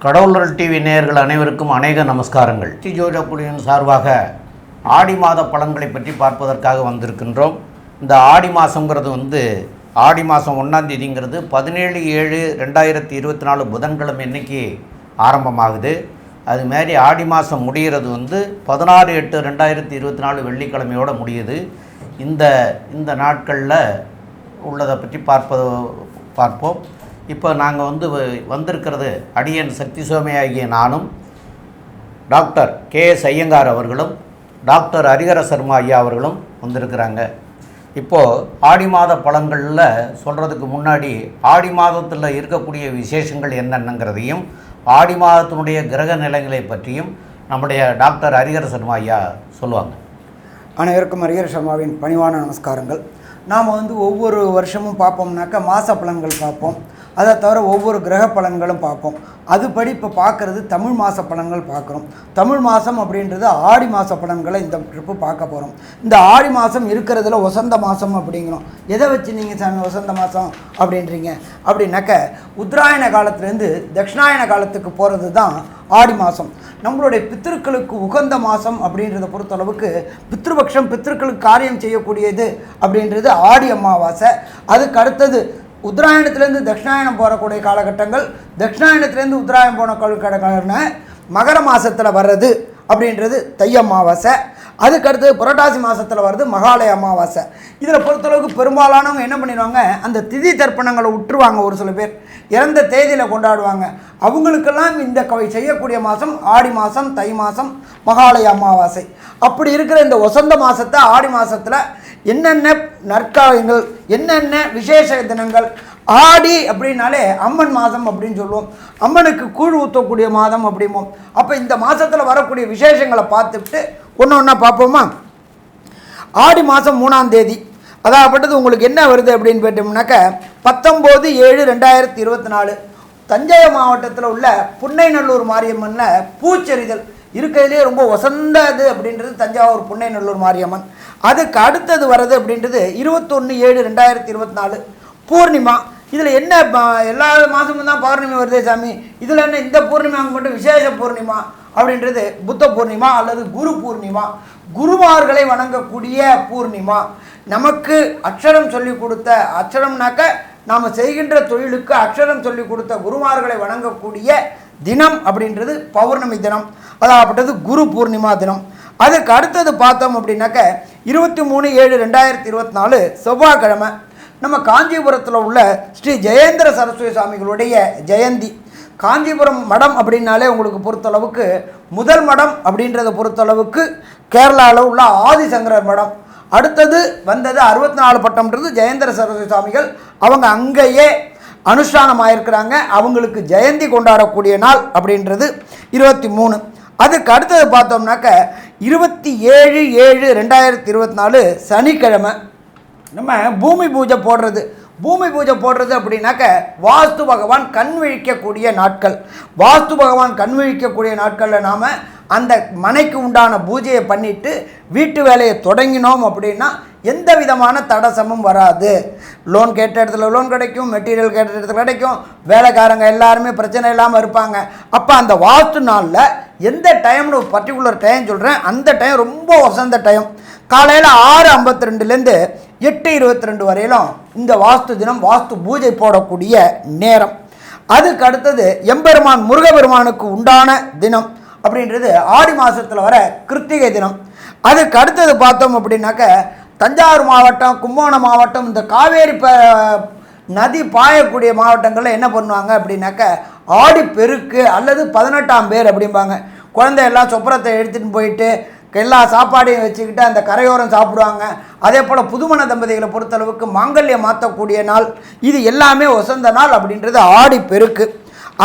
கடவுளர் TV நேயர்கள் அனைவருக்கும் அநேக நமஸ்காரங்கள். ஜோதிட குழுவின் சார்பாக ஆடி மாத பலன்களை பற்றி பார்ப்பதற்காக வந்திருக்கின்றோம். இந்த ஆடி மாதங்கிறது ஆடி மாதம் 1ஆம் தேதிங்கிறது 17/7/2024 புதன்கிழமை இன்னைக்கு ஆரம்பமாகுது. அதுமாரி ஆடி மாதம் முடிகிறது 16/8/2024 வெள்ளிக்கிழமையோடு முடியுது. இந்த நாட்களில் உள்ளதை பற்றி பார்ப்போம். இப்போ நாங்கள் வந்திருக்கிறது அடியன் சக்தி சோமையாகிய நானும், டாக்டர் KS ஐயங்கார் அவர்களும், டாக்டர் ஹரிஹர சர்மா ஐயா அவர்களும் வந்திருக்கிறாங்க. இப்போது ஆடி மாத பலன்களில் சொல்கிறதுக்கு முன்னாடி ஆடி மாதத்தில் இருக்கக்கூடிய விசேஷங்கள் என்னென்னங்கிறதையும் ஆடி மாதத்தினுடைய கிரக நிலைகளை பற்றியும் நம்முடைய டாக்டர் ஹரிஹர சர்மா ஐயா சொல்லுவாங்க. அனைவருக்கும் ஹரிஹர சர்மாவின் பணிவான நமஸ்காரங்கள். நாம் ஒவ்வொரு வருஷமும் பார்ப்போம்னாக்கா மாத பலன்கள் பார்ப்போம். அதை தவிர ஒவ்வொரு கிரக பலன்களும் பார்ப்போம். அதுபடி இப்போ பார்க்குறது தமிழ் மாத பலன்கள் பார்க்குறோம். தமிழ் மாதம் அப்படின்றது ஆடி மாத பலன்களை இந்த ட்ரிப்பு பார்க்க போகிறோம். இந்த ஆடி மாதம் இருக்கிறதுல வசந்த மாதம் அப்படிங்கிறோம். எதை வச்சு நீங்கள் சாமி வசந்த மாதம் அப்படின்றீங்க அப்படின்னாக்க உத்தராயண காலத்துலேருந்து தட்சிணாயன காலத்துக்கு போகிறது தான் ஆடி மாதம். நம்மளுடைய பித்திருக்களுக்கு உகந்த மாதம் அப்படின்றத பொறுத்தளவுக்கு பித்ருபக்ஷம், பித்திருக்களுக்கு காரியம் செய்யக்கூடியது அப்படின்றது ஆடி அமாவாசை. அதுக்கு அடுத்தது உத்தராயணத்துலேருந்து தட்சிணாயனம் போகக்கூடிய காலகட்டங்கள், தட்சிணாயனத்துலேருந்து உத்தராயணம் போன காலகட்டங்கள்னா மகர மாதத்தில் வர்றது அப்படின்றது தை அமாவாசை. அதுக்கடுத்து புரட்டாசி மாதத்தில் வர்றது மகாலய அமாவாசை. இதில் பொறுத்தளவுக்கு பெரும்பாலானவங்க என்ன பண்ணிடுவாங்க, அந்த திதி தர்ப்பணங்களை விட்டுருவாங்க. ஒரு சில பேர் இறந்த தேதியில் கொண்டாடுவாங்க. அவங்களுக்கெல்லாம் இந்த செய்யக்கூடிய மாதம் ஆடி மாதம், தை மாதம், மகாலய அமாவாசை. அப்படி இருக்கிற இந்த வசந்த மாதத்தை ஆடி மாதத்தில் என்னென்ன நற்காலங்கள், என்னென்ன விசேஷ தினங்கள். ஆடி அப்படின்னாலே அம்மன் மாதம் அப்படின்னு சொல்லுவோம். அம்மனுக்கு கூழ் ஊற்றக்கூடிய மாதம் அப்படிம்போம். அப்போ இந்த மாதத்தில் வரக்கூடிய விசேஷங்களை பார்த்துட்டு ஒன்று ஒன்றா பார்ப்போமா. ஆடி மாதம் 3ஆம் தேதி அதாகப்பட்டது உங்களுக்கு என்ன வருது அப்படின்னு கேட்டோம்னாக்க 19/7/2024 தஞ்சை மாவட்டத்தில் உள்ள புன்னைநல்லூர் மாரியம்மனில் பூச்செறிதல் இருக்கிறதுலே ரொம்ப வசந்தது அப்படின்றது தஞ்சாவூர் புன்னைநல்லூர் மாரியம்மன். அதுக்கு அடுத்தது வர்றது அப்படின்றது 21/7/2024 பூர்ணிமா. இதில் என்ன எல்லா மாதமும் தான் பௌர்ணமி வருதே சாமி, இதில் என்ன இந்த பூர்ணிமா மட்டும் விசேஷ பூர்ணிமா அப்படின்றது புத்த பூர்ணிமா அல்லது குரு பூர்ணிமா. குருமார்களை வணங்கக்கூடிய பூர்ணிமா. நமக்கு அக்ஷரம் சொல்லி கொடுத்த, அக்ஷரம்னாக்க நாம் செய்கின்ற தொழிலுக்கு அக்ஷரம் சொல்லி கொடுத்த குருமார்களை வணங்கக்கூடிய தினம் அப்படின்றது பௌர்ணமி தினம், அதாகப்பட்டது குரு பூர்ணிமா தினம். அதுக்கு அடுத்தது பார்த்தோம் அப்படின்னாக்க 23/7/2024 செவ்வாய்க்கிழமை நம்ம காஞ்சிபுரத்தில் உள்ள ஸ்ரீ ஜெயேந்திர சரஸ்வதி சுவாமிகளுடைய ஜெயந்தி. காஞ்சிபுரம் மடம் அப்படின்னாலே உங்களுக்கு பொறுத்தளவுக்கு முதல் மடம் அப்படின்றத பொறுத்தளவுக்கு கேரளாவில் உள்ள ஆதிசங்கரர் மடம். அடுத்தது வந்தது 64 பட்டம்ன்றது ஜெயேந்திர சரஸ்வதி சுவாமிகள். அவங்க அங்கேயே அனுஷ்டானம் ஆயிருக்கிறாங்க. அவங்களுக்கு ஜெயந்தி கொண்டாடக்கூடிய நாள் அப்படின்றது 23. அதுக்கு அடுத்தது பார்த்தோம்னாக்க 27/7/2024 சனிக்கிழமை நம்ம பூமி பூஜை போடுறது. பூமி பூஜை போடுறது அப்படின்னாக்க வாஸ்து பகவான் கண் விழிக்கக்கூடிய நாட்கள். வாஸ்து பகவான் கண் விழிக்கக்கூடிய நாட்களில் நாம் அந்த மனைக்கு உண்டான பூஜையை பண்ணிவிட்டு வீட்டு வேலையை தொடங்கினோம் அப்படின்னா எந்த விதமான தடசமும் வராது. லோன் கேட்ட இடத்துல லோன் கிடைக்கும், மெட்டீரியல் கேட்ட இடத்துல கிடைக்கும், வேலைக்காரங்க எல்லாருமே பிரச்சனை இல்லாமல் இருப்பாங்க. அப்போ அந்த வாஸ்து நாளில் எந்த டைம்னு பர்டிகுலர் டைம் சொல்கிறேன், அந்த டைம் ரொம்ப வசந்த டைம். காலையில் 6:52லேருந்து 8:22 வரையிலும் இந்த வாஸ்து தினம், வாஸ்து பூஜை போடக்கூடிய நேரம். அதுக்கு அடுத்தது எம்பெருமான் முருகபெருமானுக்கு உண்டான தினம் அப்படின்றது ஆடி மாதத்தில் வர கிருத்திகை தினம். அதுக்கு அடுத்தது பார்த்தோம் அப்படின்னாக்க தஞ்சாவூர் மாவட்டம், கும்பகோணம் மாவட்டம், இந்த காவேரி நதி பாயக்கூடிய மாவட்டங்களில் என்ன பண்ணுவாங்க அப்படின்னாக்க ஆடி பெருக்கு அல்லது 18ஆம் பேர் அப்படிம்பாங்க. குழந்தையெல்லாம் சொப்பரத்தை எடுத்துகிட்டு போயிட்டு எல்லா சாப்பாடையும் வச்சுக்கிட்டு அந்த கரையோரம் சாப்பிடுவாங்க. அதே போல் புதுமண தம்பதிகளை பொறுத்தளவுக்கு மாங்கல்யம் மாற்றக்கூடிய நாள். இது எல்லாமே வசந்த நாள் அப்படின்றது ஆடி பெருக்கு.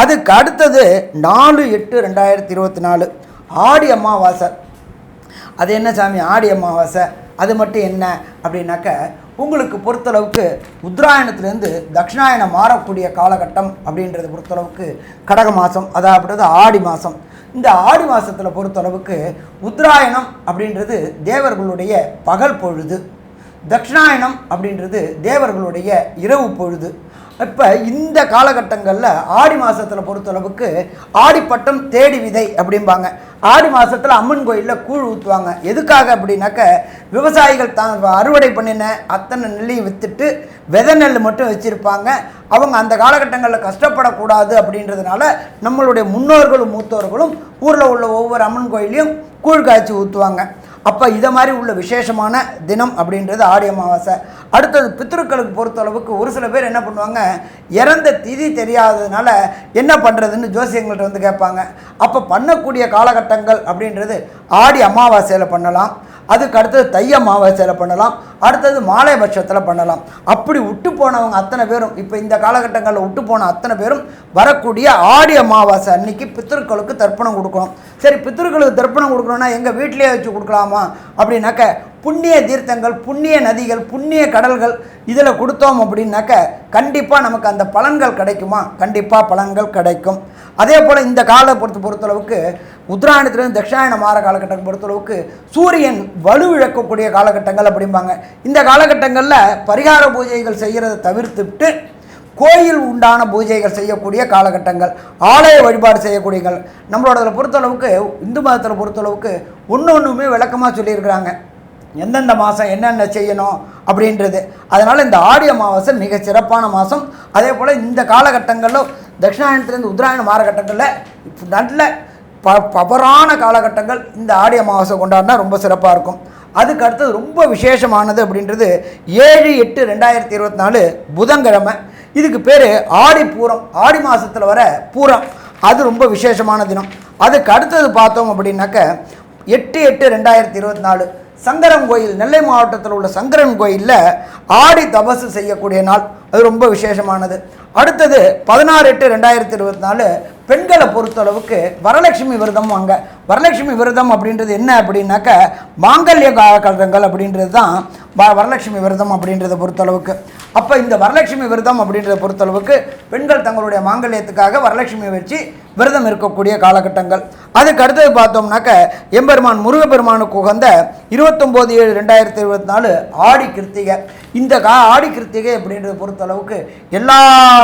அதுக்கு அடுத்தது 4/8/2024 ஆடி அமாவாசை. அது என்ன சாமி ஆடி அமாவாசை, அது மட்டும் என்ன அப்படின்னாக்க உங்களுக்கு பொறுத்தளவுக்கு உத்தராயணத்துலேருந்து தட்சிணாயனம் மாறக்கூடிய காலகட்டம் அப்படின்றத பொறுத்தளவுக்கு கடக மாதம், அதாவது ஆடி மாதம். இந்த ஆடி மாதத்தில் பொறுத்தளவுக்கு உத்தராயணம் அப்படின்றது தேவர்களுடைய பகல் பொழுது, தட்சிணாயனம் அப்படின்றது தேவர்களுடைய இரவு பொழுது. இப்போ இந்த காலகட்டங்களில் ஆடி மாதத்தில் பொறுத்தளவுக்கு ஆடிப்பட்டம் தேடி விதை அப்படிம்பாங்க. ஆடி மாதத்தில் அம்மன் கோயிலில் கூழ் ஊற்றுவாங்க. எதுக்காக அப்படின்னாக்க விவசாயிகள் தான் அறுவடை பண்ணின அத்தனை நெல்லையும் விற்றுட்டு விதை நெல் மட்டும் வச்சுருப்பாங்க. அவங்க அந்த காலகட்டங்களில் கஷ்டப்படக்கூடாது அப்படின்றதுனால நம்மளுடைய முன்னோர்களும் மூத்தோர்களும் ஊரில் உள்ள ஒவ்வொரு அம்மன் கோயிலையும் கூழ் காய்ச்சி ஊற்றுவாங்க. அப்போ இதை மாதிரி உள்ள விசேஷமான தினம் அப்படின்றது ஆடி அமாவாசை. அடுத்தது பித்ருக்களுக்கு பொறுத்தளவுக்கு ஒரு சில பேர் என்ன பண்ணுவாங்க, இறந்த திதி தெரியாததுனால என்ன பண்ணுறதுன்னு ஜோசியங்கள்ட்ட வந்து கேட்பாங்க. அப்போ பண்ணக்கூடிய காலகட்டங்கள் அப்படின்றது ஆடி அமாவாசையில் பண்ணலாம், அதுக்கு அடுத்தது தை அமாவாசையில் பண்ணலாம், அடுத்தது மாலை பட்சத்தில் பண்ணலாம். அப்படி விட்டு போனவங்க அத்தனை பேரும் இப்போ இந்த காலகட்டங்களில் விட்டு போன அத்தனை பேரும் வரக்கூடிய ஆடி அமாவாசை அன்னைக்கு பித்ருக்களுக்கு தர்ப்பணம் கொடுக்கணும். சரி, பித்ருக்களுக்கு தர்ப்பணம் கொடுக்கணும்னா எங்கள் வீட்டிலேயே வச்சு கொடுக்கலாமா அப்படின்னாக்க புண்ணிய தீர்த்தங்கள், புண்ணிய நதிகள், புண்ணிய கடல்கள் இதில் கொடுத்தோம் அப்படின்னாக்க கண்டிப்பாக நமக்கு அந்த பலன்கள் கிடைக்குமா? கண்டிப்பாக பலன்கள் கிடைக்கும். அதே போல் இந்த காலை பொறுத்தளவுக்கு உத்தராயணத்துலேருந்து தட்சிணாயணம் மாற காலகட்டம் பொறுத்தளவுக்கு சூரியன் வலுவிழக்கக்கூடிய காலகட்டங்கள் அப்படிம்பாங்க. இந்த காலகட்டங்களில் பரிகார பூஜைகள் செய்கிறத தவிர்த்துவிட்டு கோயில் உண்டான பூஜைகள் செய்யக்கூடிய காலகட்டங்கள், ஆலய வழிபாடு செய்யக்கூடியங்கள். நம்மளோட பொறுத்தளவுக்கு இந்து மதத்தில் பொறுத்தளவுக்கு ஒன்றுமே விளக்கமாக சொல்லியிருக்கிறாங்க, எந்தெந்த மாதம் என்னென்ன செய்யணும் அப்படின்றது. அதனால் இந்த ஆடி அமாவாசை மிக சிறப்பான மாதம். அதே போல் இந்த காலகட்டங்களில் தட்சிணாயணத்துலேருந்து உத்தராயண மாறகட்டங்களில் நல்ல பவரான காலகட்டங்கள் இந்த ஆடி அமாவாசை கொண்டாடினா ரொம்ப சிறப்பாக இருக்கும். அதுக்கு அடுத்தது ரொம்ப விசேஷமானது அப்படின்றது 7/8/2024 புதன்கிழமை. இதுக்கு பேர் ஆடி பூரம், ஆடி மாதத்தில் வர பூரம். அது ரொம்ப விசேஷமான தினம். அதுக்கு அடுத்தது பார்த்தோம் அப்படின்னாக்க 8/8/2024 சங்கரன் கோயில், நெல்லை மாவட்டத்தில் உள்ள சங்கரன் கோயிலில் ஆடி தபசு செய்யக்கூடிய நாள். அது ரொம்ப விசேஷமானது. அடுத்தது 16/8/2024 பெண்களை பொறுத்தளவுக்கு வரலட்சுமி விரதம் வாங்க. வரலட்சுமி விரதம் அப்படின்றது என்ன அப்படின்னாக்க மாங்கல்ய காலங்கள் அப்படின்றது தான் வரலட்சுமி விரதம் அப்படின்றத பொறுத்தளவுக்கு. அப்போ இந்த வரலட்சுமி விரதம் அப்படின்றத பொறுத்தளவுக்கு பெண்கள் தங்களுடைய மாங்கல்யத்துக்காக வரலட்சுமியை வச்சு விரதம் இருக்கக்கூடிய காலகட்டங்கள். அதுக்கு அடுத்தது பார்த்தோம்னாக்க எம்பெருமான் முருகப்பெருமானுக்கு உகந்த 29/7/2024 ஆடி கிருத்திகை. இந்த ஆடி கிருத்திகை அப்படின்றத பொறுத்தளவுக்கு எல்லா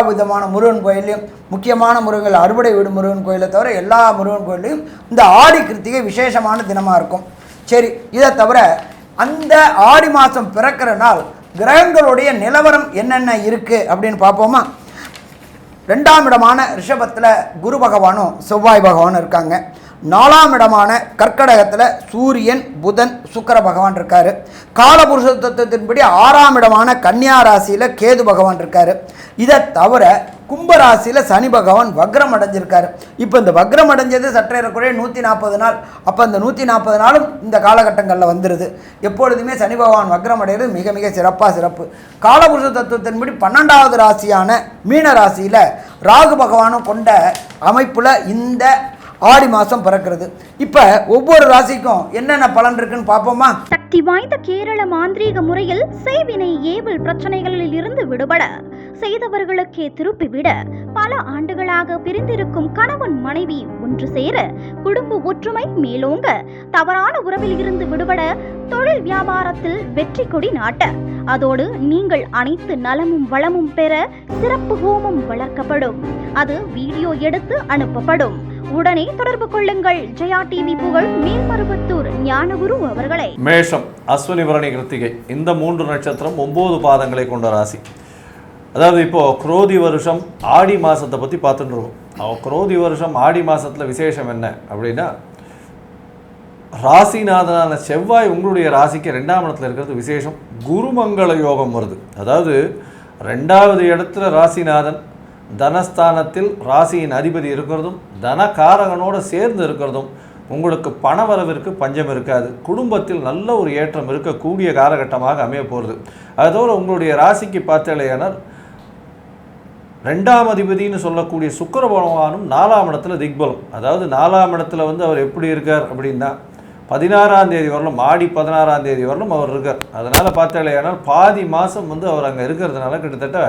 விதமான முருகன் கோயிலையும், முக்கியமான முருகன் அறுவடை வீடு முருகன் கோயிலை தவிர எல்லா முருகன் கோயிலையும் இந்த ஆடி கிருத்திகை விசேஷமான தினமாக இருக்கும். சரி, இதை தவிர அந்த ஆடி மாதம் பிறக்கிற நாள் கிரகங்களுடைய நிலவரம் என்னென்ன இருக்குது அப்படின்னு பார்ப்போமா? 2ஆம் இடமான ரிஷபத்தில் குரு பகவானும் செவ்வாய் பகவானும் இருக்காங்க. 4ஆம் இடமான கர்க்கடகத்தில் சூரியன், புதன், சுக்கிர பகவான் இருக்கார். காலபுருஷ தத்துவத்தின்படி 6ஆம் இடமான கன்னியா ராசியில் கேது பகவான் இருக்கார். இதை தவிர கும்பராசியில் சனி பகவான் வக்ரம் அடைஞ்சிருக்காரு. இப்போ இந்த வக்ரம் அடைஞ்சது சற்றேறக்குறைய 140 நாள். அப்போ இந்த 140 நாளும் இந்த காலகட்டங்களில் வந்துடுது. எப்பொழுதுமே சனி பகவான் வக்ரம் அடைகிறது மிக மிக சிறப்பு. காலபுருஷ தத்துவத்தின்படி 12ஆவது ராசியான மீன ராசியில் ராகு பகவானும் கொண்ட அமைப்பில் இந்த ஆடி மாதம் பிறக்கிறது. இப்போ ஒவ்வொரு ராசிக்கும் என்னென்ன பலன் இருக்குன்னு பார்ப்போமா? சக்தி வாய்ந்த கேரள மாந்திரீக முறையில் செய்வினை ஏவல் பிரச்சனைகளில் இருந்து விடுபட, செய்தவர்களுக்கே திருப்பிவிட, பல ஆண்டுகளாக பிரிந்திருக்கும் கணவன் மனைவி ஒன்று சேர, குடும்ப ஒற்றுமை மேலோங்க, தவறான உறவில் இருந்து விடுபட, தொழில் வியாபாரத்தில் வெற்றி கொடி நாட்ட, அதோடு நீங்கள் அனைத்து நலமும் வளமும் பெற சிறப்பு ஹோமம் வளர்க்கப்படும். அது வீடியோ எடுத்து அனுப்பப்படும். உடனே தொடர்பு கொள்ளுங்கள். ஜெயா டிவி புகழ் மேல்மருவத்தூர் ஞானகுரு அவர்களை. மேஷம், அஸ்வினி பரணி கிருத்திகை, இந்த 3 நட்சத்திரம் 9 பாதங்களை கொண்ட ராசி. அதாவது இப்போது குரோதி வருஷம் ஆடி மாதத்தை பற்றி பார்த்துட்டு இருக்கோம். குரோதி வருஷம் ஆடி மாதத்தில் விசேஷம் என்ன அப்படின்னா, ராசிநாதனான செவ்வாய் உங்களுடைய ராசிக்கு 2ஆம் இடத்துல இருக்கிறது விசேஷம். குருமங்கள யோகம் வருது. அதாவது 2வது இடத்துல ராசிநாதன் தனஸ்தானத்தில் ராசியின் அதிபதி இருக்கிறதும் தனகாரகனோடு சேர்ந்து இருக்கிறதும் உங்களுக்கு பணவரவிற்கு பஞ்சம் இருக்காது. குடும்பத்தில் நல்ல ஒரு ஏற்றம் இருக்கக்கூடிய காலகட்டமாக அமைய போகிறது. அதோடு உங்களுடைய ராசிக்கு பார்த்தலையானால் 2ஆம் அதிபதினு சொல்லக்கூடிய சுக்கிர பகவானும் 4ஆம் இடத்துல திக்பலம். அதாவது 4ஆம் இடத்துல அவர் எப்படி இருக்கார் அப்படின்னா 16ஆம் தேதி வரலும், ஆடி 16ஆம் தேதி வரலும் அவர் இருக்கார். அதனால் பார்த்தாலேயானால் பாதி மாதம் அவர் அங்கே இருக்கிறதுனால கிட்டத்தட்ட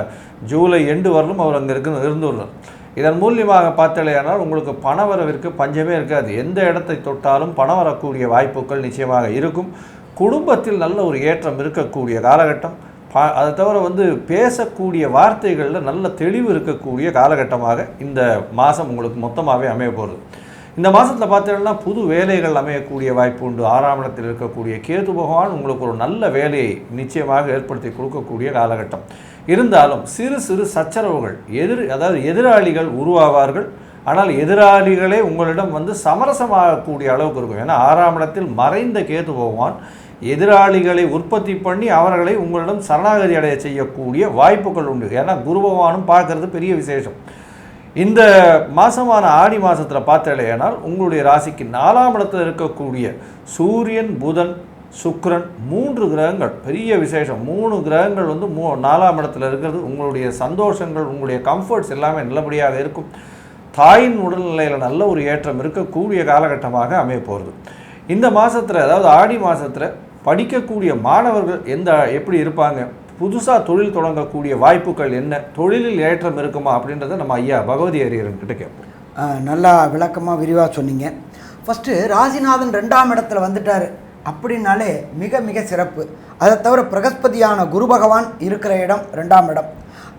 ஜூலை எண்டு வரலும் அவர் அங்கே இருந்துள்ளார். இதன் மூலியமாக பார்த்தாலேயானால் உங்களுக்கு பணவரவிற்கு பஞ்சமே இருக்காது. எந்த இடத்தை தொட்டாலும் பணம் வரக்கூடிய வாய்ப்புகள் நிச்சயமாக இருக்கும். குடும்பத்தில் நல்ல ஒரு ஏற்றம் இருக்கக்கூடிய காலகட்டம். அதை தவிர வந்து பேசக்கூடிய வார்த்தைகளில் நல்ல தெளிவு இருக்கக்கூடிய காலகட்டமாக இந்த மாதம் உங்களுக்கு மொத்தமாகவே அமைய போகிறது. இந்த மாதத்தில் பார்த்தீங்கன்னா புது வேலைகள் அமையக்கூடிய வாய்ப்பு உண்டு. 6ஆம் இடத்தில் இருக்கக்கூடிய கேது பகவான் உங்களுக்கு ஒரு நல்ல வேலையை நிச்சயமாக ஏற்படுத்தி கொடுக்கக்கூடிய காலகட்டம். இருந்தாலும் சிறு சிறு சச்சரவுகள் அதாவது எதிராளிகள் உருவாவார்கள். ஆனால் எதிராளிகளே உங்களிடம் வந்து சமரசமாகக்கூடிய அளவுக்கு இருக்கும். ஏன்னா 6ஆம் இடத்தில் மறைந்த கேது பகவான் எதிராளிகளை உற்பத்தி பண்ணி அவர்களை உங்களிடம் சரணாகதி அடைய செய்யக்கூடிய வாய்ப்புகள் உண்டு. ஏன்னா குரு பகவானும் பார்க்கறது பெரிய விசேஷம். இந்த மாதமான ஆடி மாதத்தில் பார்த்தாலேனால் உங்களுடைய ராசிக்கு 4ஆம் இடத்தில் இருக்கக்கூடிய சூரியன், புதன், சுக்கிரன் 3 கிரகங்கள் பெரிய விசேஷம். 3 கிரகங்கள் வந்து 4ஆம் இடத்துல இருக்கிறது. உங்களுடைய சந்தோஷங்கள், உங்களுடைய கம்ஃபர்ட்ஸ் எல்லாமே நல்லபடியாக இருக்கும். தாயின் உடல்நிலையில் நல்ல ஒரு ஏற்றம் இருக்கக்கூடிய காலகட்டமாக அமைய போகிறது. இந்த மாதத்தில் அதாவது ஆடி மாதத்தில் படிக்கக்கூடிய மாணவர்கள் எப்படி இருப்பாங்க, புதுசாக தொழில் தொடங்கக்கூடிய வாய்ப்புகள் என்ன, தொழிலில் ஏற்றம் இருக்குமா அப்படின்றத நம்ம ஐயா பகவதி ஹரியர்கிட்ட கேட்போம். நல்லா விளக்கமாக விரிவாக சொன்னீங்க. ஃபஸ்ட்டு ராசிநாதன் 2ஆம் இடத்துல வந்துட்டார் அப்படின்னாலே மிக மிக சிறப்பு. அதை தவிர பிரகஸ்பதியான குரு பகவான் இருக்கிற இடம் 2ஆம் இடம்.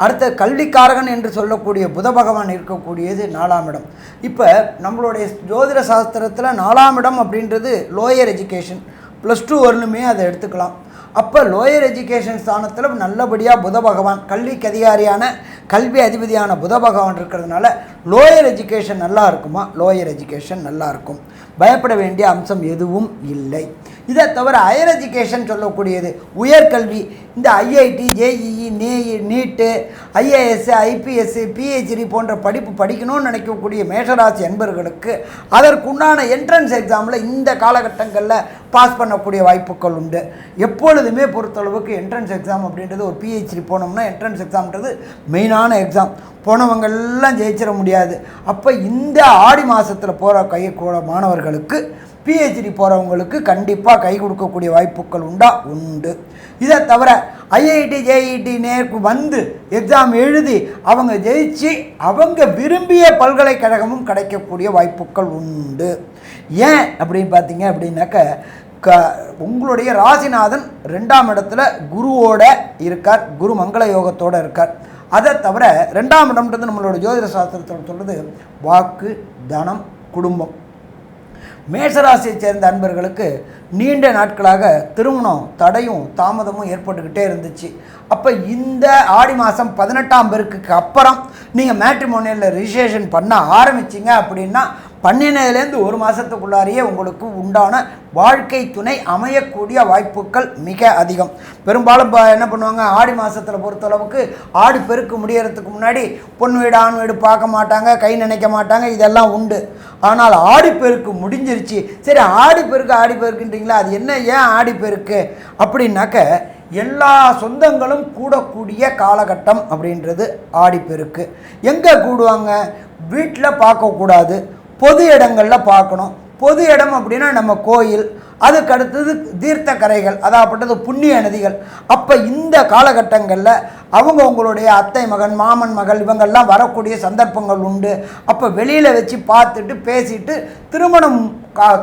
அடுத்த கல்விக்காரகன் என்று சொல்லக்கூடிய புத பகவான் இருக்கக்கூடியது 4ஆம் இடம். இப்போ நம்மளுடைய ஜோதிட சாஸ்திரத்தில் 4ஆம் இடம் அப்படின்றது லோயர் எஜுகேஷன், +2 வரலுமே அதை எடுத்துக்கலாம். அப்போ லோயர் எஜுகேஷன் ஸ்தானத்தில் நல்லபடியாக புத பகவான் கல்விக்கு அதிகாரியான கல்வி அதிபதியான புத பகவான் இருக்கிறதுனால லோயர் எஜுகேஷன் நல்லா இருக்குமா? லோயர் எஜுகேஷன் நல்லா இருக்கும். பயப்பட வேண்டிய அம்சம் எதுவும் இல்லை. இதை தவிர ஹையர் எஜுகேஷன் சொல்லக்கூடியது உயர்கல்வி, இந்த ஐஐடி, ஜேஇஇ, நீட்டு, ஐஏஎஸ், ஐபிஎஸ், பிஹெச்டி போன்ற படிப்பு படிக்கணும்னு நினைக்கக்கூடிய மேஷராசி என்பவர்களுக்கு அதற்குண்டான என்ட்ரன்ஸ் எக்ஸாமில் இந்த காலகட்டங்களில் பாஸ் பண்ணக்கூடிய வாய்ப்புகள் உண்டு. எப்பொழுதுமே பொறுத்தளவுக்கு என்ட்ரன்ஸ் எக்ஸாம் அப்படின்றது ஒரு பிஹெச்டி போனோம்னா என்ட்ரன்ஸ் எக்ஸாம்ன்றது மெயினான எக்ஸாம். போனவங்கெல்லாம் ஜெயிச்சிட முடியாது. அப்போ இந்த ஆடி மாதத்தில் போகிற மாணவர்களுக்கு பிஹெச்டி போகிறவங்களுக்கு கண்டிப்பாக கை கொடுக்கக்கூடிய வாய்ப்புகள் உண்டு. இதை தவிர ஐஐடி, ஜேஇடி நேருக்கு வந்து எக்ஸாம் எழுதி அவங்க ஜெயிச்சு அவங்க விரும்பிய பல்கலைக்கழகமும் கிடைக்கக்கூடிய வாய்ப்புகள் உண்டு. ஏன் அப்படின்னு பார்த்தீங்க அப்படின்னாக்க உங்களுடைய ராசிநாதன் 2ஆம் இடத்துல குருவோட இருக்கார், குரு மங்கள யோகத்தோடு இருக்கார். அதை தவிர 2ஆம் இடம்ன்றது நம்மளோட ஜோதிட சாஸ்திரத்தில் சொல்கிறது வாக்கு, தனம், குடும்பம். மேஷராசியை சேர்ந்த அன்பர்களுக்கு நீண்ட நாட்களாக திருமணம் தடையும் தாமதமும் ஏற்பட்டுக்கிட்டே இருந்துச்சு. அப்போ இந்த ஆடி மாதம் 18ஆம் பெருக்குக்கு அப்புறம் நீங்கள் மேட்ரிமோனியலில் ரிஜிஸ்ட்ரேஷன் பண்ண ஆரம்பிச்சிங்க அப்படின்னா பண்ணினதுலேருந்து 1 மாதத்துக்குள்ளாரையே உங்களுக்கு உண்டான வாழ்க்கை துணை அமையக்கூடிய வாய்ப்புகள் மிக அதிகம். பெரும்பாலும் என்ன பண்ணுவாங்க, ஆடி மாதத்தில் பொறுத்தளவுக்கு ஆடி பெருக்கு முடியறதுக்கு முன்னாடி பொன் வீடு ஆண் வீடு பார்க்க மாட்டாங்க, கை நினைக்க மாட்டாங்க, இதெல்லாம் உண்டு. ஆனால் ஆடிப்பெருக்கு முடிஞ்சிருச்சு. சரி, ஆடிப்பெருக்குன்றீங்களா, அது என்ன, ஏன் ஆடிப்பெருக்கு அப்படின்னாக்க எல்லா சொந்தங்களும் கூடக்கூடிய காலகட்டம் அப்படின்றது ஆடிப்பெருக்கு. எங்கே கூடுவாங்க? வீட்டில் பார்க்கக்கூடாது, பொது இடங்களில் பார்க்கணும். பொது இடம் அப்படின்னா நம்ம கோயில், அதுக்கு அடுத்தது தீர்த்த கரைகள், அதாகப்பட்டது புண்ணிய நதிகள். அப்போ இந்த காலகட்டங்களில் உங்களுடைய அத்தை மகன், மாமன் மகள் இவங்கள்லாம் வரக்கூடிய சந்தர்ப்பங்கள் உண்டு. அப்போ வெளியில் வச்சு பார்த்துட்டு பேசிட்டு திருமணம்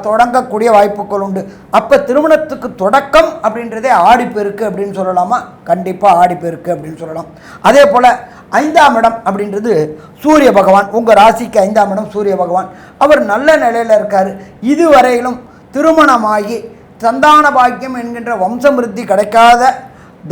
தொடங்கக்கூடிய வாய்ப்புகள் உண்டு. அப்போ திருமணத்துக்கு தொடக்கம் அப்படின்றதே ஆடிப்பெருக்கு அப்படின்னு சொல்லலாமா? கண்டிப்பாக ஆடிப்பெருக்கு அப்படின்னு சொல்லலாம். அதே போல் 5ஆம் இடம் அப்படின்றது சூரிய பகவான். உங்கள் ராசிக்கு 5ஆம் இடம் சூரிய பகவான். அவர் நல்ல நிலையில் இருக்கார். இதுவரையிலும் திருமணமாகி சந்தான பாக்கியம் என்கின்ற வம்சமிருத்தி கிடைக்காத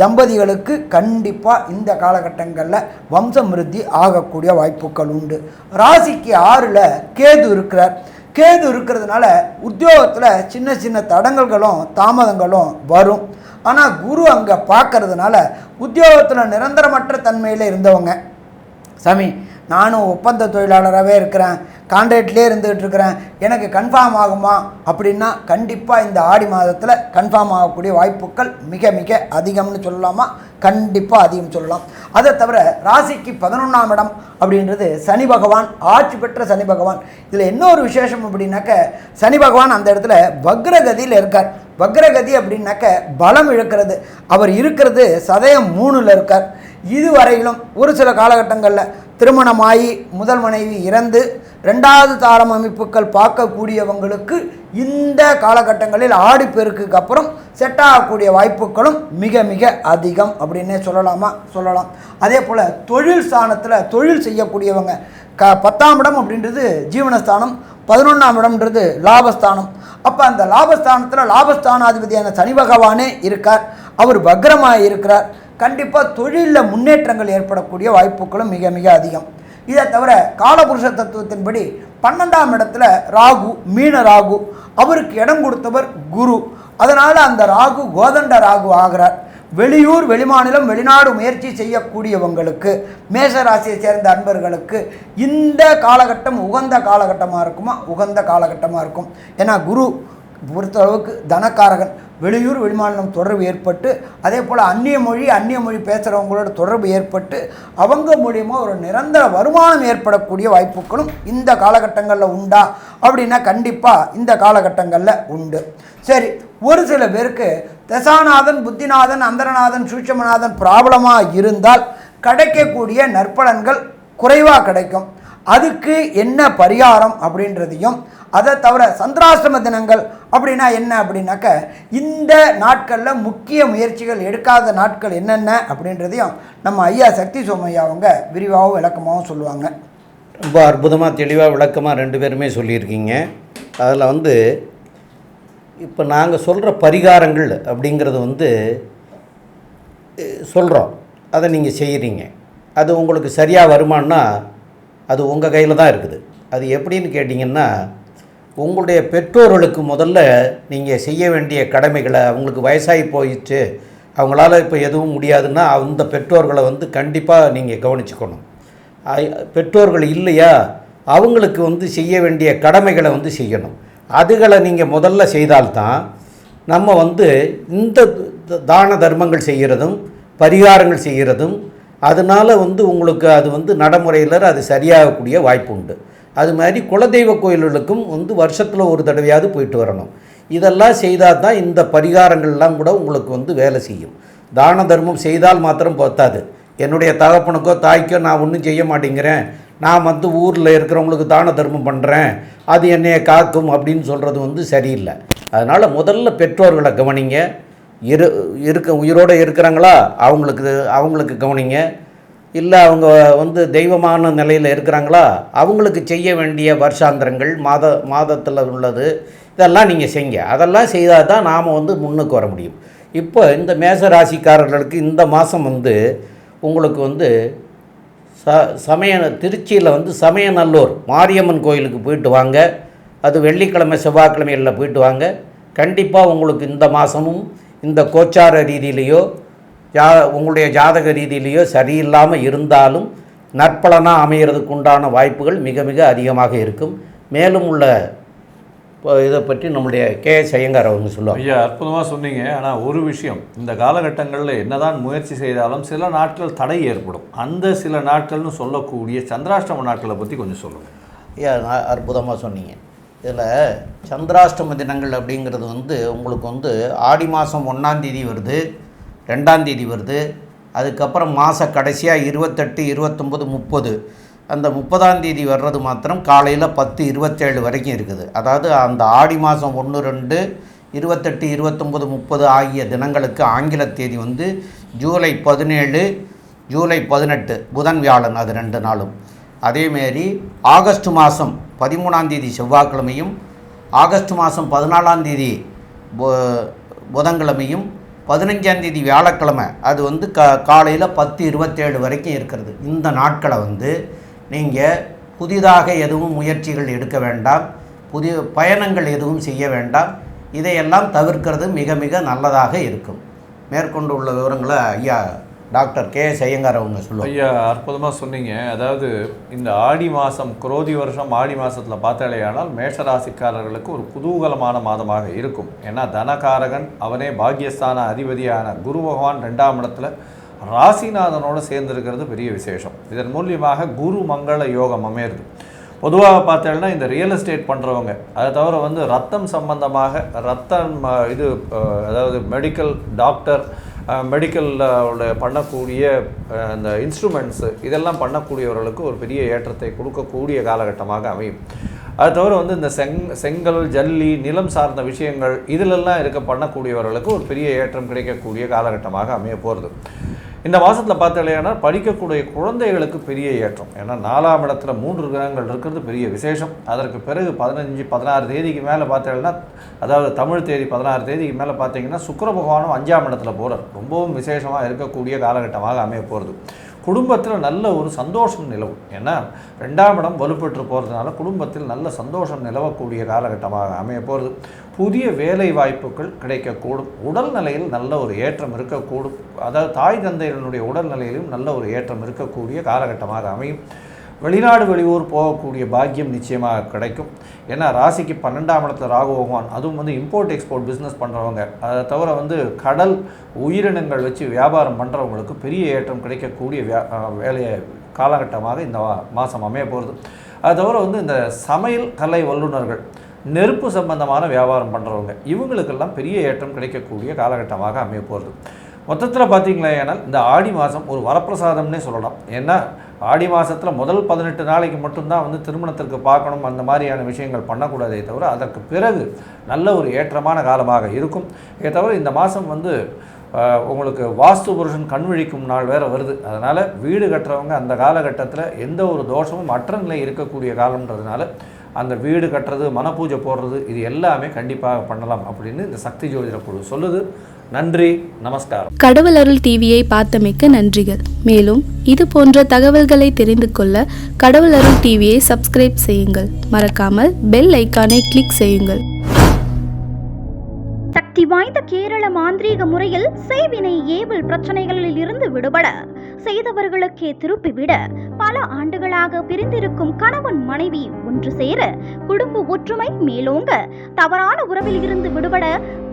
தம்பதிகளுக்கு கண்டிப்பாக இந்த காலகட்டங்களில் வம்சமிருத்தி ஆகக்கூடிய வாய்ப்புகள் உண்டு. ராசிக்கு 6ல் கேது இருக்கிறார். கேது இருக்கிறதுனால உத்தியோகத்தில் சின்ன சின்ன தடங்கல்களும் தாமதங்களும் வரும். ஆனால் குரு அங்கே பார்க்கறதுனால உத்தியோகத்தில் நிரந்தரமற்ற தன்மையில் இருந்தவங்க, சாமி நானும் ஒப்பந்த தொழிலாளராகவே இருக்கிறேன், கான்ட்ராக்ட்லேயே இருந்துகிட்டு இருக்கிறேன், எனக்கு கன்ஃபார்ம் ஆகுமா அப்படின்னா கண்டிப்பாக இந்த ஆடி மாதத்தில் கன்ஃபார்ம் ஆகக்கூடிய வாய்ப்புகள் மிக மிக அதிகம்னு சொல்லலாமா? கண்டிப்பாக அதிகம் சொல்லலாம். அதை தவிர ராசிக்கு 11ஆம் இடம் அப்படின்றது சனி பகவான், ஆட்சி பெற்ற சனி பகவான். இதில் இன்னொரு விசேஷம் அப்படின்னாக்க சனி பகவான் அந்த இடத்துல வக்ரகதியில் இருக்கார். வக்ரகதி அப்படின்னாக்க பலம் இழக்கிறது. அவர் இருக்கிறது சதயம் 3ல் இருக்கார். இதுவரையிலும் ஒரு சில காலகட்டங்களில் திருமணமாகி முதல் மனைவி இறந்து ரெண்டாவது தாரம் அமைப்புகள் பார்க்கக்கூடியவங்களுக்கு இந்த காலகட்டங்களில் ஆடிப்பெருக்குக்கு அப்புறம் செட் ஆகக்கூடிய வாய்ப்புகளும் மிக மிக அதிகம் அப்படின்னே சொல்லலாம். அதே போல் தொழில் ஸ்தானத்தில் தொழில் செய்யக்கூடியவங்க 10ஆம் இடம் அப்படின்றது ஜீவனஸ்தானம், 11ஆம் இடம்ன்றது லாபஸ்தானம். அப்போ அந்த லாபஸ்தானத்தில் லாபஸ்தானாதிபதியான சனி பகவானே இருக்கார், அவர் வக்ரமாக இருக்கிறார். கண்டிப்பாக தொழிலில் முன்னேற்றங்கள் ஏற்படக்கூடிய வாய்ப்புகளும் மிக மிக அதிகம். இதை தவிர காலபுருஷ தத்துவத்தின்படி 12ஆம் இடத்துல ராகு, மீன ராகு, அவருக்கு இடம் கொடுத்தவர் குரு. அதனால் அந்த ராகு கோதண்ட ராகு ஆகிறார். வெளியூர் வெளிமாநிலம் வெளிநாடு முயற்சி செய்யக்கூடியவங்களுக்கு, மேஷ ராசியை சேர்ந்த அன்பர்களுக்கு இந்த காலகட்டம் உகந்த காலகட்டமாக இருக்குமா? உகந்த காலகட்டமாக இருக்கும். ஏன்னா குரு பொறுத்தளவுக்கு தனக்காரகன். வெளியூர் வெளிமாநிலம் தொடர்பு ஏற்பட்டு, அதே போல் அந்நிய மொழி பேசுகிறவங்களோட தொடர்பு ஏற்பட்டு அவங்க மூலியமாக ஒரு நிரந்தர வருமானம் ஏற்படக்கூடிய வாய்ப்புகளும் இந்த காலகட்டங்களில் உண்டா அப்படின்னா கண்டிப்பாக இந்த காலகட்டங்களில் உண்டு. சரி, ஒரு சில பேருக்கு தசாநாதன், புத்திநாதன், அந்தரநாதன், சூட்சமநாதன் ப்ராப்ளமாக இருந்தால் கிடைக்கக்கூடிய நற்பலன்கள் குறைவாக கிடைக்கும். அதுக்கு என்ன பரிகாரம் அப்படின்றதையும், அதை தவிர சந்திராஷ்டம தினங்கள் அப்படின்னா என்ன அப்படின்னாக்க இந்த நாட்களில் முக்கிய முயற்சிகள் எடுக்காத நாட்கள் என்னென்ன அப்படின்றதையும் நம்ம ஐயா சக்தி சோமையா அவங்க விரிவாகவும் விளக்கமாகவும் சொல்லுவாங்க. ரொம்ப அற்புதமாக தெளிவாக விளக்கமாக 2 பேருமே சொல்லியிருக்கீங்க. அதில் இப்போ நாங்கள் சொல்கிற பரிகாரங்கள் அப்படிங்கிறது சொல்கிறோம், அதை நீங்கள் செய்கிறீங்க. அது உங்களுக்கு சரியாக வருமானா அது உங்கள் கையில் தான் இருக்குது. அது எப்படின்னு கேட்டிங்கன்னா, உங்களுடைய பெற்றோர்களுக்கு முதல்ல நீங்கள் செய்ய வேண்டிய கடமைகளை, அவங்களுக்கு வயசாகி போயிடுச்சு, அவங்களால இப்போ எதுவும் முடியாதுன்னா அந்த பெற்றோர்களை கண்டிப்பாக நீங்கள் கவனிச்சுக்கணும். பெற்றோர்கள் இல்லையா, அவங்களுக்கு செய்ய வேண்டிய கடமைகளை செய்யணும். அதுகளை நீங்கள் முதல்ல செய்தால்தான் நம்ம இந்த தான தர்மங்கள் செய்கிறதும் பரிகாரங்கள் செய்கிறதும் அதனால் உங்களுக்கு அது நடைமுறையில் அது சரியாகக்கூடிய வாய்ப்பு உண்டு. அது மாதிரி குலதெய்வ கோயில்களுக்கும் வருஷத்தில் ஒரு தடவையாவது போயிட்டு வரணும். இதெல்லாம் செய்தால் தான் இந்த பரிகாரங்கள்லாம் கூட உங்களுக்கு வேலை செய்யும். தான தர்மம் செய்தால் மாத்திரம் போத்தாது. என்னுடைய தகப்பனுக்கோ தாய்க்கோ நான் ஒன்றும் செய்ய மாட்டேங்கிறேன், நான் ஊரில் இருக்கிறவங்களுக்கு தான தர்மம் பண்ணுறேன், அது என்னையை காக்கும் அப்படின்னு சொல்கிறது சரியில்லை. அதனால் முதல்ல பெற்றோர்களை கவனிங்க. உயிரோடு இருக்கிறாங்களா அவங்களுக்கு கவனிங்க. இல்லை அவங்க தெய்வமான நிலையில் இருக்கிறாங்களா அவங்களுக்கு செய்ய வேண்டிய வருஷாந்திரங்கள் மாதத்தில் உள்ளது இதெல்லாம் நீங்கள் செய்யுங்க. அதெல்லாம் செய்தால் தான் நாம் முன்னுக்கு வர முடியும். இப்போ இந்த மேச ராசிக்காரர்களுக்கு இந்த மாதம் உங்களுக்கு திருச்சியில் சமயநல்லூர் மாரியம்மன் கோயிலுக்கு போயிட்டு வாங்க. அது வெள்ளிக்கிழமை செவ்வாய்க்கிழமைகளில் போயிட்டு வாங்க. கண்டிப்பாக உங்களுக்கு இந்த மாதமும் இந்த கோச்சார ரீதியிலேயோ உங்களுடைய ஜாதக ரீதியிலேயோ சரியில்லாமல் இருந்தாலும் நற்பலனாக அமைகிறதுக்கு உண்டான வாய்ப்புகள் மிக மிக அதிகமாக இருக்கும். மேலும் உள்ள இதை பற்றி நம்முடைய கே.எஸ். ஐயங்கார் அவங்க சொல்லுவாங்க. ஐயா, அற்புதமாக சொன்னீங்க. ஆனால் ஒரு விஷயம், இந்த காலகட்டங்களில் என்னதான் முயற்சி செய்தாலும் சில நாட்கள் தடை ஏற்படும். அந்த சில நாட்கள்னு சொல்லக்கூடிய சந்திராஷ்டம நாட்களை பற்றி கொஞ்சம் சொல்லுங்கள். ஐயா, அற்புதமாக சொன்னீங்க. இதில் சந்திராஷ்டம தினங்கள் அப்படிங்கிறது உங்களுக்கு ஆடி மாதம் 1ஆம் தேதி வருது, 2ஆம் தேதி வருது. அதுக்கப்புறம் மாத கடைசியாக 28, 29, 30. அந்த 30ஆம் தேதி வர்றது மாத்திரம் காலையில் 10, 27 வரைக்கும் இருக்குது. அதாவது அந்த ஆடி மாதம் 1, 2, 28, 29, 30 ஆகிய தினங்களுக்கு ஆங்கில தேதி ஜூலை 17, ஜூலை 18 புதன் வியாழன், அது 2 நாளும். அதேமாரி ஆகஸ்ட் மாதம் 13ஆம் தேதி செவ்வாய்க்கிழமையும், ஆகஸ்ட் மாதம் 14ஆம் தேதி புதன்கிழமையும், 15ஆம் தேதி வியாழக்கிழமை, அது காலையில் 10, 27 வரைக்கும் இருக்கிறது. இந்த நாட்களை நீங்கள் புதிதாக எதுவும் முயற்சிகள் எடுக்க வேண்டாம், புதிய பயணங்கள் எதுவும் செய்ய வேண்டாம். இதையெல்லாம் தவிர்க்கிறது மிக மிக நல்லதாக இருக்கும். மேற்கொண்டு உள்ள விவரங்களை ஐயா டாக்டர் கே.எஸ். ஐயங்கார் அவங்க சொல்லுவாங்க. ஐயா, அற்புதமாக சொன்னீங்க. அதாவது இந்த ஆடி மாதம், குரோதி வருஷம் ஆடி மாதத்தில் பார்த்தாலேயானால் மேஷராசிக்காரர்களுக்கு ஒரு குதூகலமான மாதமாக இருக்கும். ஏன்னா தனகாரகன் அவனே பாக்யஸ்தான அதிபதியான குரு பகவான் 2ஆம் இடத்துல ராசிநாதனோடு சேர்ந்திருக்கிறது பெரிய விசேஷம். இதன் மூலியமாக குரு மங்கள யோகம் அமையிறது. பொதுவாக பார்த்தேன்னா இந்த ரியல் எஸ்டேட் பண்ணுறவங்க, அதை தவிர ரத்தம் சம்பந்தமாக அதாவது மெடிக்கல் டாக்டர், மெடிக்கலில் பண்ணக்கூடிய அந்த இன்ஸ்ட்ருமெண்ட்ஸு இதெல்லாம் பண்ணக்கூடியவர்களுக்கு ஒரு பெரிய ஏற்றத்தை கொடுக்கக்கூடிய காலகட்டமாக அமையும். அது தவிர வந்து இந்த செங்கல் ஜல்லி நிலம் சார்ந்த விஷயங்கள் இதிலெல்லாம் பண்ணக்கூடியவர்களுக்கு ஒரு பெரிய ஏற்றம் கிடைக்கக்கூடிய காலகட்டமாக அமைய போகிறது. இந்த மாதத்தில் பார்த்தீங்கன்னா படிக்கக்கூடிய குழந்தைகளுக்கு பெரிய ஏற்றம். ஏன்னா 4ஆம் இடத்துல 3 கிரகங்கள் இருக்கிறது பெரிய விசேஷம். அதற்கு பிறகு 15-16 தேதிக்கு மேலே பார்த்தீங்கன்னா, அதாவது தமிழ் தேதி 16 தேதிக்கு மேலே பார்த்தீங்கன்னா சுக்கிர பகவானும் 5ஆம் இடத்துல போகிறார். ரொம்பவும் விசேஷமாக இருக்கக்கூடிய காலகட்டமாக அமைய போகிறது. குடும்பத்தில் நல்ல ஒரு சந்தோஷம் நிலவும். ஏன்னா 2ஆம் இடம் வலுப்பெற்று போகிறதுனால குடும்பத்தில் நல்ல சந்தோஷம் நிலவக்கூடிய காலகட்டமாக அமைய போகிறது. புதிய வேலை வாய்ப்புகள் கிடைக்கக்கூடும். உடல்நிலையில் நல்ல ஒரு ஏற்றம் இருக்கக்கூடும். அதாவது தாய் தந்தையினுடைய உடல்நிலையிலும் நல்ல ஒரு ஏற்றம் இருக்கக்கூடிய காலகட்டமாக அமையும். வெளிநாடு வெளியூர் போகக்கூடிய பாக்கியம் நிச்சயமாக கிடைக்கும். ஏன்னா ராசிக்கு 12ஆம் இடத்துல ராகு பகவான், அதுவும் வந்து இம்போர்ட் எக்ஸ்போர்ட் பிஸ்னஸ் பண்ணுறவங்க, அதை தவிர வந்து கடல் உயிரினங்கள் வச்சு வியாபாரம் பண்ணுறவங்களுக்கு பெரிய ஏற்றம் கிடைக்கக்கூடிய வேலையை காலகட்டமாக இந்த மாதம் அமைய போகிறது. அது தவிர வந்து இந்த சமையல் கலை வல்லுநர்கள், நெருப்பு சம்பந்தமான வியாபாரம் பண்ணுறவங்க, இவங்களுக்கெல்லாம் பெரிய ஏற்றம் கிடைக்கக்கூடிய காலகட்டமாக அமைய போகிறது. மொத்தத்தில் பார்த்தீங்களா, ஏன்னால் இந்த ஆடி மாதம் ஒரு வரப்பிரசாதம்னே சொல்லலாம். ஏன்னா ஆடி மாதத்தில் முதல் 18 நாளைக்கு மட்டும்தான் வந்து திருமணத்திற்கு பார்க்கணும், அந்த மாதிரியான விஷயங்கள் பண்ணக்கூடாதே தவிர அதற்கு பிறகு நல்ல ஒரு ஏற்றமான காலமாக இருக்கும். தவிர இந்த மாதம் வந்து உங்களுக்கு வாஸ்து புருஷன் கண் விழிக்கும் நாள் வேறு வருது. அதனால் வீடு கட்டுறவங்க அந்த காலகட்டத்தில் எந்த ஒரு தோஷமும் மற்ற நிலை இருக்கக்கூடிய காலம்ன்றதுனால அந்த வீடு கட்டுறது, மனப்பூஜை போடுறது, இது எல்லாமே கண்டிப்பாக பண்ணலாம் அப்படின்னு இந்த சக்தி ஜோதிட குழு சொல்லுது. நன்றி, நமஸ்காரம். கடவுள் அருள் டிவியை பார்த்தமைக்கு நன்றிகள். மேலும் இது போன்ற தகவல்களை தெரிந்து கொள்ள கடவுள் அருள் டிவியை சப்ஸ்கிரைப் செய்யுங்கள். மறக்காமல் பெல் ஐக்கானை கிளிக் செய்யுங்கள். சக்தி வாய்ந்த கேரள மாந்திரீக முறையில் செய்வினை ஏவல் பிரச்சனைகளில் இருந்து விடுபட, செய்தவர்களுக்கே திருப்பிவிட, பல ஆண்டுகளாக பிரிந்திருக்கும் கணவன் மனைவி ஒன்று சேர, குடும்ப ஒற்றுமை மேலோங்க, தவறான உறவில் இருந்து விடுபட,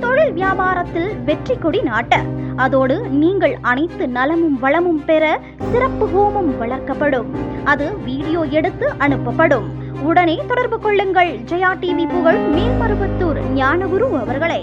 தொழில் வியாபாரத்தில் வெற்றி கொடி நாட்ட, அதோடு நீங்கள் அனைத்து நலமும் வளமும் பெற சிறப்பு ஹோமம் வளர்க்கப்படும். அது வீடியோ எடுத்து அனுப்பப்படும். உடனே தொடர்பு கொள்ளுங்கள் ஜெயா டிவி புகழ் மேல்மருவத்தூர் ஞானகுரு அவர்களை.